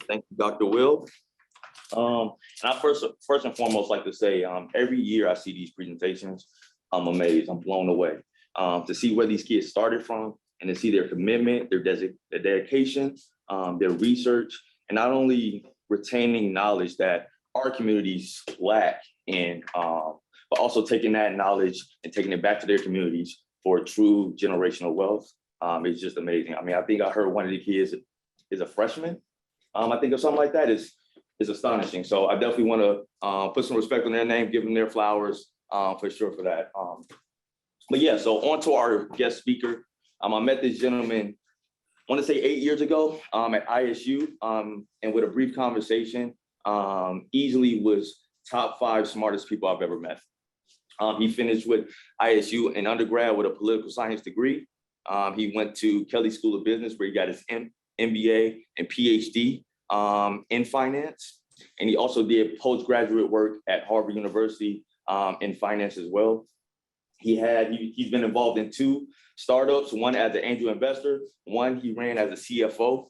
Thank you, Dr. Will. And I first and foremost like to say, every year I see these presentations, I'm amazed, I'm blown away. To see where these kids started from and to see their commitment, their dedication, their research, and not only retaining knowledge that our communities lack in, but also taking that knowledge and taking it back to their communities for true generational wealth. It's just amazing. I mean, I think I heard one of the kids is a freshman. I think of something like that is astonishing. So I definitely want to put some respect on their name, give them their flowers for sure for that. But yeah, so on to our guest speaker. I met this gentleman, I want to say 8 years ago at ISU, and with a brief conversation, easily was top 5 smartest people I've ever met. He finished with ISU in undergrad with a political science degree. He went to Kelley School of Business where he got his MBA, and PhD in finance. And he also did postgraduate work at Harvard University in finance as well. He's been involved in 2 startups, one as an angel investor, one he ran as a CFO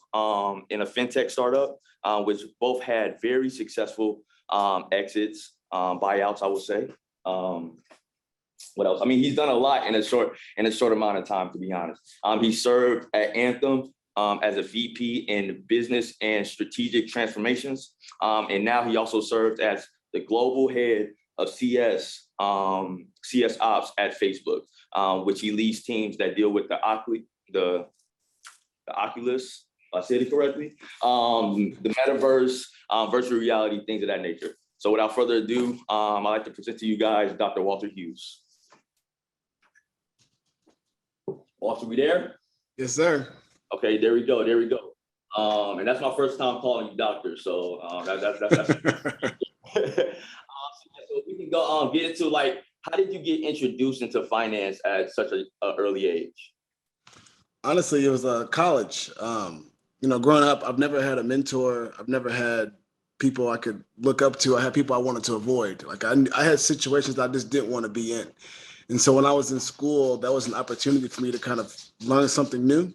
in a fintech startup, which both had very successful exits, buyouts, I would say. What else? I mean, he's done a lot in a short amount of time, to be honest. He served at Anthem as a VP in business and strategic transformations. And now he also serves as the global head of CS Ops at Facebook, which he leads teams that deal with the Oculus, I said it correctly, the metaverse, virtual reality, things of that nature. So without further ado, I'd like to present to you guys Dr. Walter Hughes. Walter, we there? Yes, sir. Okay, there we go. And that's my first time calling you doctor, so that's so we can go get into like, how did you get introduced into finance at such an early age? Honestly, it was college. Growing up, I've never had a mentor. I've never had people I could look up to. I had people I wanted to avoid. Like I had situations that I just didn't want to be in. And so when I was in school, that was an opportunity for me to kind of learn something new.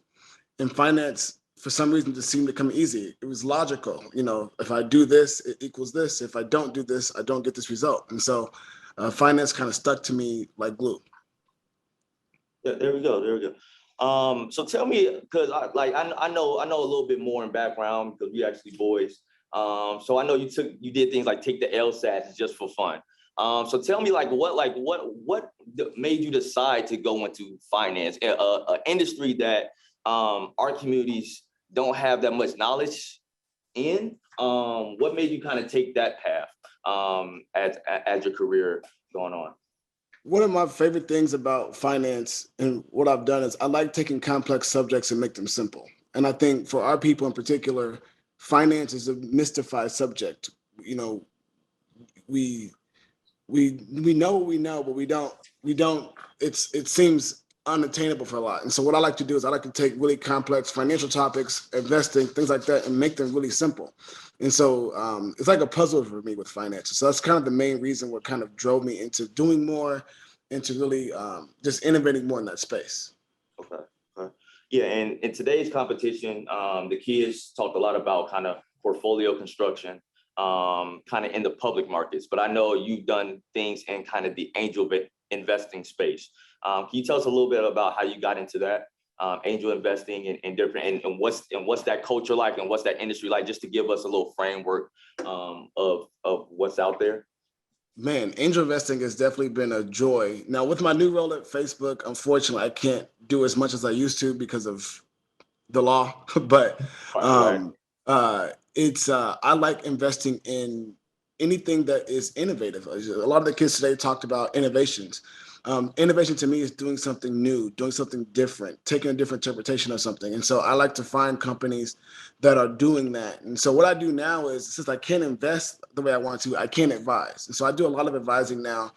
And finance, for some reason, just seemed to come easy. It was logical. If I do this, it equals this. If I don't do this, I don't get this result. And so finance kind of stuck to me like glue. Yeah, there we go. So tell me, because I know a little bit more in background because we actually boys. So I know you did things like take the LSATs just for fun. So tell me what made you decide to go into finance, an industry that our communities don't have that much knowledge in? What made you kind of take that path as your career going on? One of my favorite things about finance and what I've done is I like taking complex subjects and make them simple. And I think for our people in particular, finance is a mystified subject. We know what we know, but we don't, it seems unattainable for a lot. And so what I like to do is I like to take really complex financial topics, investing, things like that, and make them really simple. And so it's like a puzzle for me with finance. So that's kind of the main reason what kind of drove me into doing more, into really just innovating more in that space. Okay. Yeah, and in today's competition, the kids talked a lot about kind of portfolio construction, kind of in the public markets, but I know you've done things in kind of the angel investing space. Can you tell us a little bit about how you got into that, angel investing and different, and what's that culture like, and what's that industry like, just to give us a little framework of what's out there? Man, angel investing has definitely been a joy. Now, with my new role at Facebook, unfortunately, I can't do as much as I used to because of the law. But I like investing in anything that is innovative. A lot of the kids today talked about innovations. Innovation to me is doing something new, doing something different, taking a different interpretation of something. And so I like to find companies that are doing that. And so what I do now is, since I can't invest the way I want to, I can't advise. And so I do a lot of advising now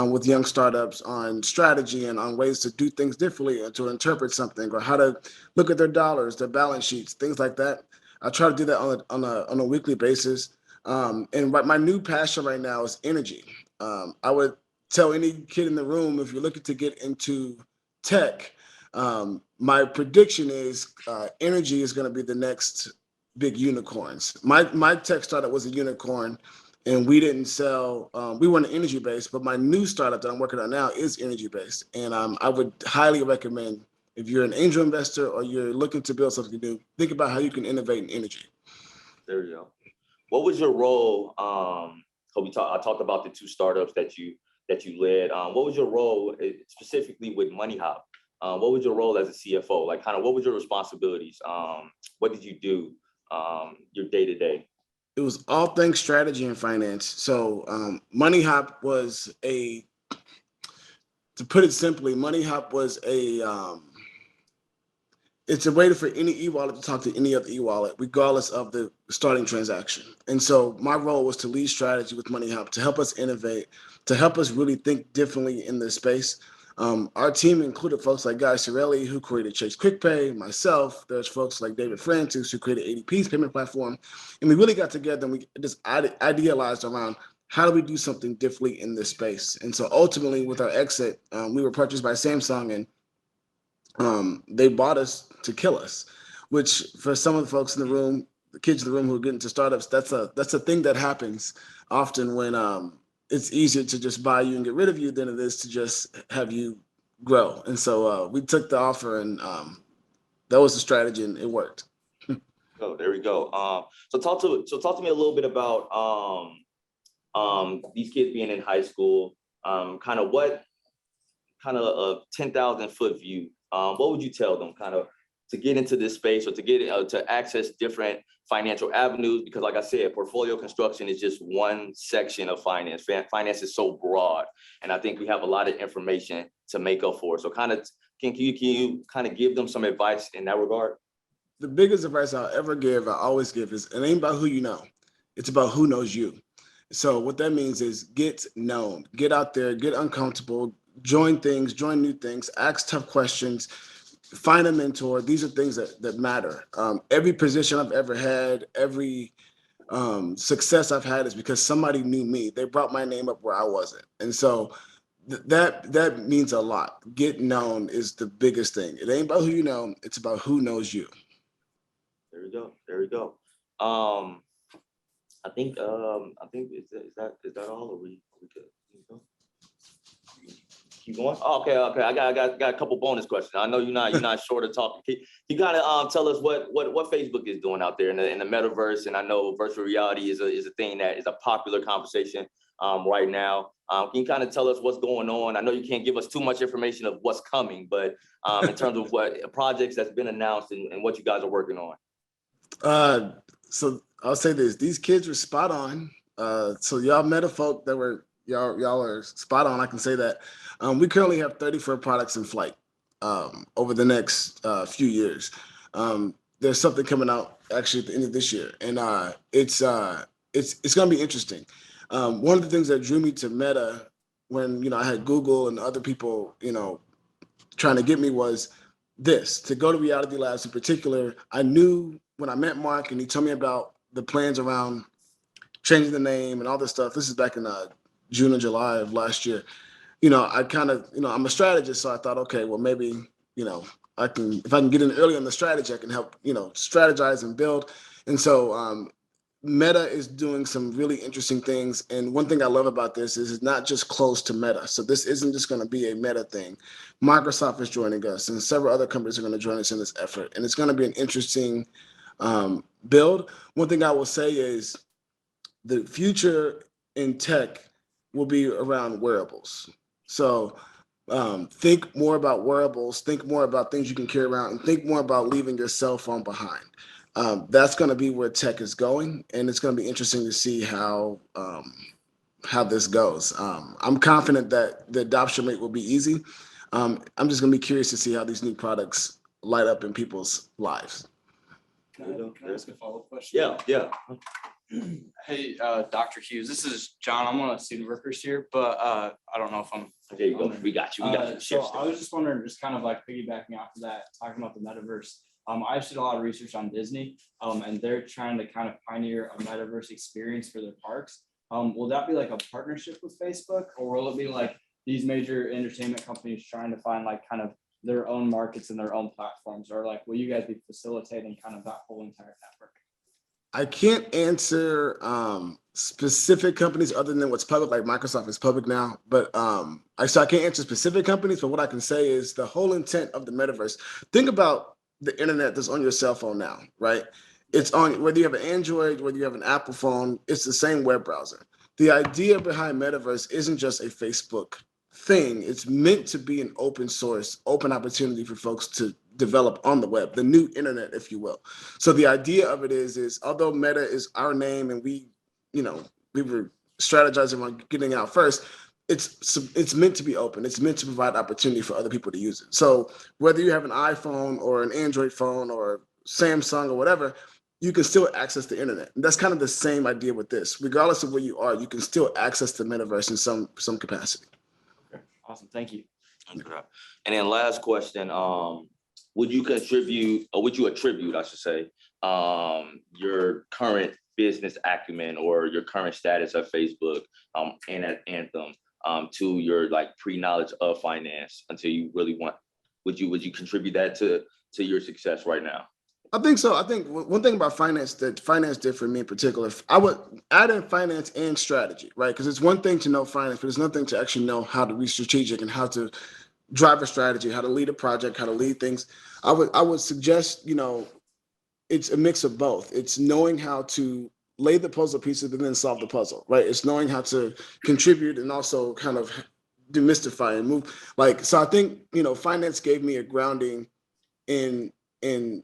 with young startups on strategy and on ways to do things differently or to interpret something, or how to look at their dollars, their balance sheets, things like that. I try to do that on a weekly basis. And my new passion right now is energy. I would tell any kid in the room, if you're looking to get into tech, my prediction is energy is going to be the next big unicorns. My tech startup was a unicorn, and we didn't sell. We weren't energy based, but my new startup that I'm working on now is energy based, and I would highly recommend, if you're an angel investor or you're looking to build something new, think about how you can innovate in energy. There you go. What was your role? I talked about the 2 startups that you led. What was your role specifically with MoneyHop? What was your role as a CFO? Like, kind of, what was your responsibilities? What did you do your day to day? It was all things strategy and finance. So MoneyHop was to put it simply, MoneyHop was it's a way for any e-wallet to talk to any other e-wallet, regardless of the starting transaction. And so my role was to lead strategy with MoneyHop, to help us innovate, to help us really think differently in this space. Our team included folks like Guy Sorelli, who created Chase QuickPay, myself. There's folks like David Francis, who created ADP's payment platform. And we really got together and we just idealized around how do we do something differently in this space. And so ultimately with our exit, we were purchased by Samsung, and they bought us to kill us, which for some of the folks in the room, the kids in the room who are getting into startups, that's a thing that happens often when it's easier to just buy you and get rid of you than it is to just have you grow. And so we took the offer, and that was the strategy, and it worked. Oh, there we go. So talk to me a little bit about these kids being in high school. Kind of a 10,000 foot view. What would you tell them kind of to get into this space or to get to access different financial avenues? Because like I said, portfolio construction is just one section of finance. Finance is so broad, and I think we have a lot of information to make up for. So kind of, can you kind of give them some advice in that regard? The biggest advice I'll ever give, I always give, is it ain't about who you know. It's about who knows you. So what that means is get known, get out there, get uncomfortable, join things, join new things, ask tough questions, find a mentor. These are things that matter. Every position I've ever had, every success I've had is because somebody knew me. They brought my name up where I wasn't. And so that means a lot. Get known is the biggest thing. It ain't about who you know, it's about who knows you. There we go. There we go. I think is that all, or we good? Keep going. Oh, okay. I got a couple bonus questions. I know you're not short of talking. You gotta tell us what Facebook is doing out there in the metaverse. And I know virtual reality is a thing that is a popular conversation right now. Can you kind of tell us what's going on? I know you can't give us too much information of what's coming, but in terms of what projects that's been announced and what you guys are working on. So I'll say this: these kids were spot on. So y'all meta folk that were y'all are spot on. I can say that. We currently have 34 products in flight over the next few years. There's something coming out actually at the end of this year, and it's going to be interesting. One of the things that drew me to Meta when I had Google and other people trying to get me was this: to go to Reality Labs in particular. I knew when I met Mark and he told me about the plans around changing the name and all this stuff. This is back in June or July of last year. I kind of, I'm a strategist, so I thought, okay, well, maybe, if I can get in early on the strategy, I can help, strategize and build. And so Meta is doing some really interesting things. And one thing I love about this is it's not just close to Meta. So this isn't just going to be a Meta thing. Microsoft is joining us, and several other companies are going to join us in this effort. And it's going to be an interesting build. One thing I will say is the future in tech will be around wearables. So think more about wearables, think more about things you can carry around, and think more about leaving your cell phone behind. That's going to be where tech is going, and it's going to be interesting to see how this goes. I'm confident that the adoption rate will be easy. I'm just going to be curious to see how these new products light up in people's lives. Can I ask a follow-up question? Yeah. Hey, Dr. Hughes, this is John. I'm one of the student workers here, but I don't know if I'm. There you go. We got you. So I was just wondering, just kind of like piggybacking off of that, talking about the metaverse. I've seen a lot of research on Disney, and they're trying to kind of pioneer a metaverse experience for their parks. Will that be like a partnership with Facebook, or will it be like these major entertainment companies trying to find like kind of their own markets and their own platforms, or like will you guys be facilitating kind of that whole entire network? I can't answer specific companies other than what's public, like Microsoft is public now. But I can't answer specific companies, but what I can say is the whole intent of the metaverse. Think about the internet that's on your cell phone now, right? It's on, whether you have an Android, whether you have an Apple phone, it's the same web browser. The idea behind metaverse isn't just a Facebook thing. It's meant to be an open source, open opportunity for folks to develop on the web, the new internet, if you will. So the idea of it is although Meta is our name and we were strategizing on getting out first, it's meant to be open. It's meant to provide opportunity for other people to use it. So whether you have an iPhone or an Android phone or Samsung or whatever, you can still access the internet. And that's kind of the same idea with this. Regardless of where you are, you can still access the metaverse in some capacity. Okay, awesome. Thank you. Okay. And then last question, would you attribute, I should say, your current business acumen or your current status at Facebook, and at Anthem, to your like pre-knowledge of finance until you really would you contribute that to your success right now? I think so. I think one thing about finance that finance did for me in particular, I would add in finance and strategy, right? Because it's one thing to know finance, but it's nothing to actually know how to be strategic and how to drive a strategy, how to lead a project, how to lead things. I would suggest, it's a mix of both. It's knowing how to lay the puzzle pieces and then solve the puzzle, right? It's knowing how to contribute and also kind of demystify and move. Like, so I think, finance gave me a grounding in in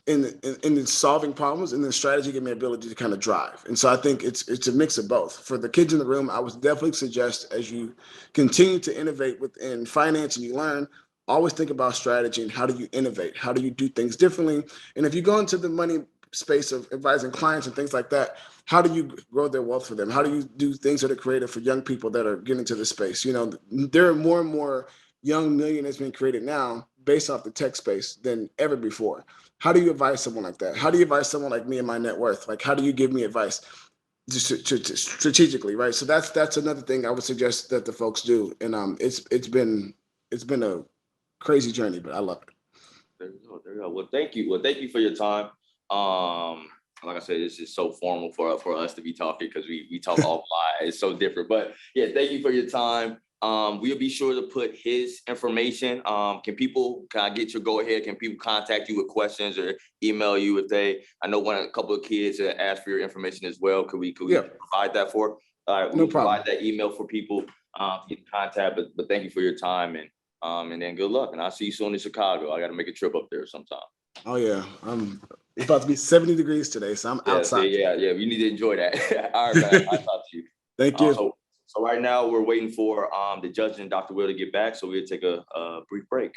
in solving problems, and then strategy gave me the ability to kind of drive. And so I think it's a mix of both. For the kids in the room, I would definitely suggest, as you continue to innovate within finance and you learn, always think about strategy and how do you innovate? How do you do things differently? And if you go into the money space of advising clients and things like that, how do you grow their wealth for them? How do you do things that are creative for young people that are getting to the space? There are more and more young millionaires being created now based off the tech space than ever before. How do you advise someone like that? How do you advise someone like me and my net worth? Like, how do you give me advice to strategically, right? So that's another thing I would suggest that the folks do. And it's been a crazy journey, but I love it. There you go. There you go. Well, thank you. Well, thank you for your time. Like I said, this is so formal for us to be talking because we talk offline. It's so different. But yeah, thank you for your time. We'll be sure to put his information. Can I get your go ahead? Can people contact you with questions or email you if I know a couple of kids that asked for your information as well. Could we provide that for? All right, we'll provide that email for people to get in contact. But thank you for your time and then good luck. And I'll see you soon in Chicago. I got to make a trip up there sometime. Oh yeah, it's about to be 70 degrees today, so I'm outside. Yeah. You need to enjoy that. All right, man. I'll talk to you. Thank you. So right now we're waiting for the judge and Dr. Will to get back. So we'll take a brief break.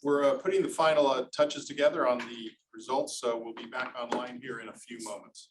We're putting the final touches together on the results, so we'll be back online here in a few moments.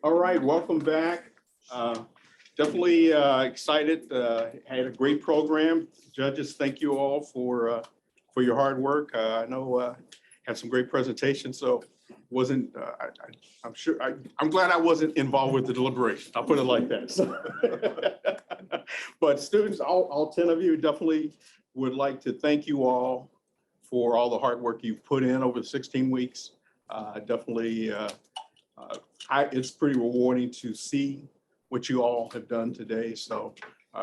All right, welcome back. Definitely excited. Had a great program. Judges, thank you all for your hard work. I know had some great presentations, so wasn't, I'm sure, I'm glad I wasn't involved with the deliberation. I'll put it like that. So, but students, all 10 of you, definitely would like to thank you all for all the hard work you've put in over the 16 weeks. Definitely, it's pretty rewarding to see what you all have done today. So,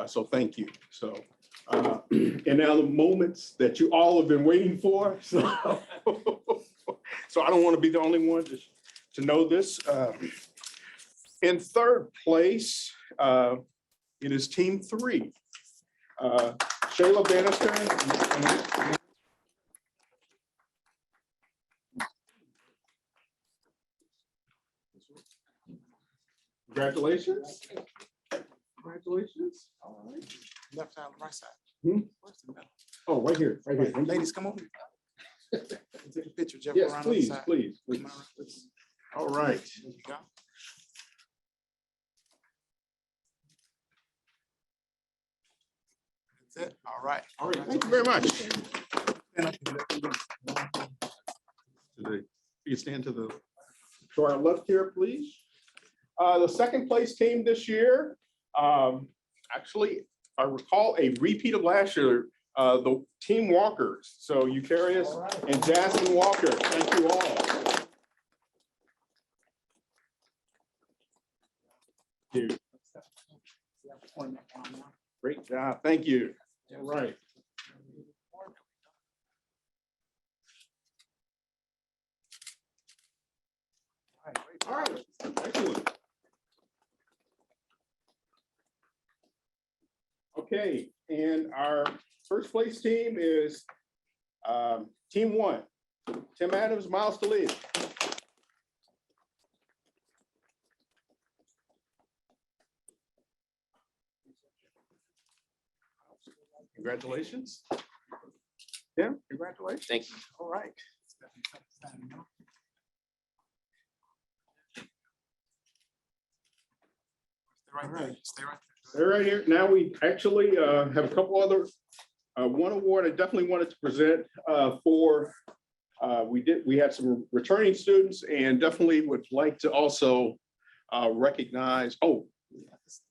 so thank you. So, and now the moments that you all have been waiting for. So, so I don't want to be the only one to know this. In third place, it is team 3. Shayla Bannister. Congratulations. Congratulations. All right. Left side, right side. Where's the medal? Oh, right here, right here. Ladies, come over. Take a picture, Jeff. Yes, around on the please, side. please, please. All right. There you go. That's it. All right. All right, thank you very much. You stand to our left here, please. The second place team this year, actually, I recall a repeat of last year, the Team Walkers. So Eucarius and Jasmine Walker, thank you all. Dude. Great job, thank you. All right. All right, excellent. Okay, and our first place team is Team 1. Tim Adams, Miles to lead. Congratulations. Tim, congratulations. Thank you. All right. Right there. Stay right Stay right here. Now we actually have a couple other, one award I definitely wanted to present for, we had some returning students and definitely would like to also recognize, oh.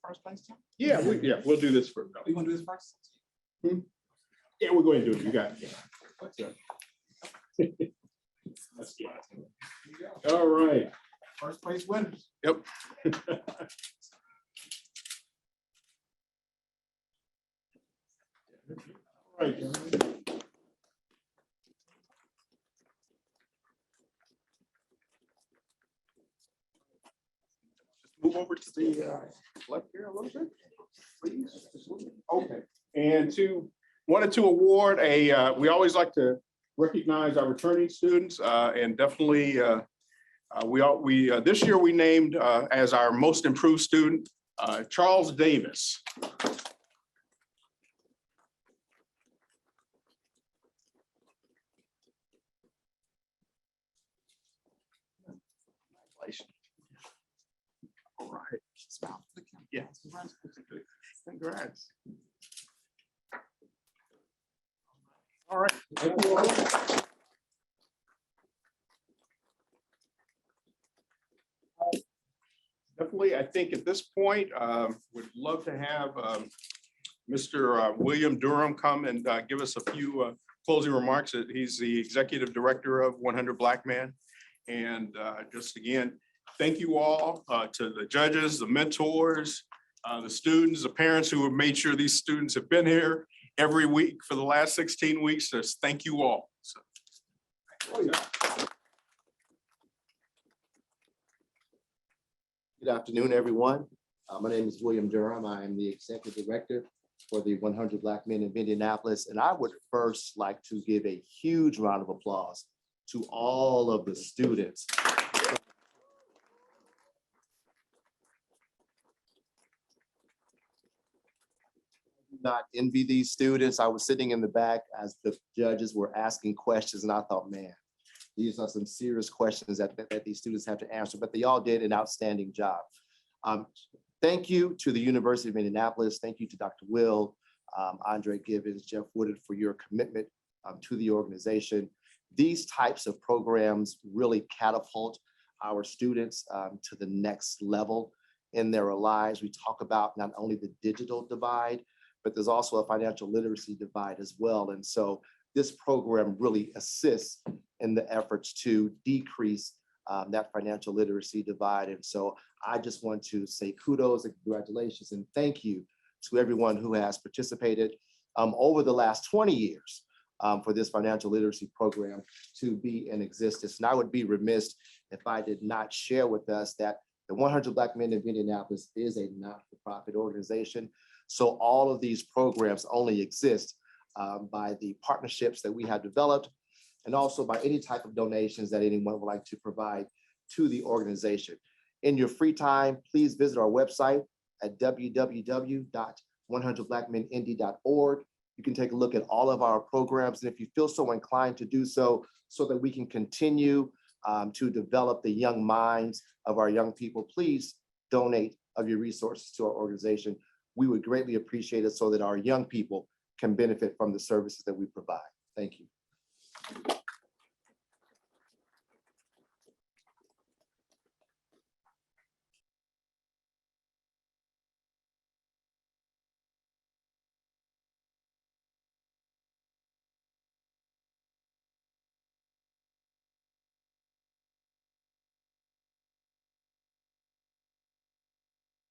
First place team? Yeah, we'll do this first. You want to do this first? Yeah, we're going to do it. You got it. That's good. All right. First place winners. Yep. All right. Move over to the left here a little bit, please. Okay. And wanted to award we always like to recognize our returning students and definitely this year we named as our most improved student, Charles Davis. All right. Smile. Yeah. Congrats. All right. Thank you all. Definitely, I think at this point, would love to have Mr. William Durham come and give us a few closing remarks. He's the executive director of 100 Black Men. And just again, thank you all to the judges, the mentors, the students, the parents who have made sure these students have been here every week for the last 16 weeks. Just thank you all. So. Good afternoon, everyone. My name is William Durham. I am the executive director for the 100 Black Men of Indianapolis. And I would first like to give a huge round of applause to all of the students. Not envy these students. I was sitting in the back as the judges were asking questions and I thought, man, These are some serious questions that these students have to answer, but they all did an outstanding job. Thank you to the University of Indianapolis. Thank you to Dr. Will, Andre Givens, Jeff Woodard for your commitment to the organization. These types of programs really catapult our students to the next level in their lives. We talk about not only the digital divide, but there's also a financial literacy divide as well. And so this program really assists in the efforts to decrease that financial literacy divide. And so I just want to say kudos and congratulations and thank you to everyone who has participated over the last 20 years for this financial literacy program to be in existence. And I would be remiss if I did not share with us that the 100 Black Men of Indianapolis is a not-for-profit organization. So all of these programs only exist by the partnerships that we have developed and also by any type of donations that anyone would like to provide to the organization. In your free time, please visit our website at www.100blackmenindy.org. You can take a look at all of our programs, and if you feel so inclined to do so, so that we can continue to develop the young minds of our young people, please donate of your resources to our organization. We would greatly appreciate it so that our young people can benefit from the services that we provide. Thank you.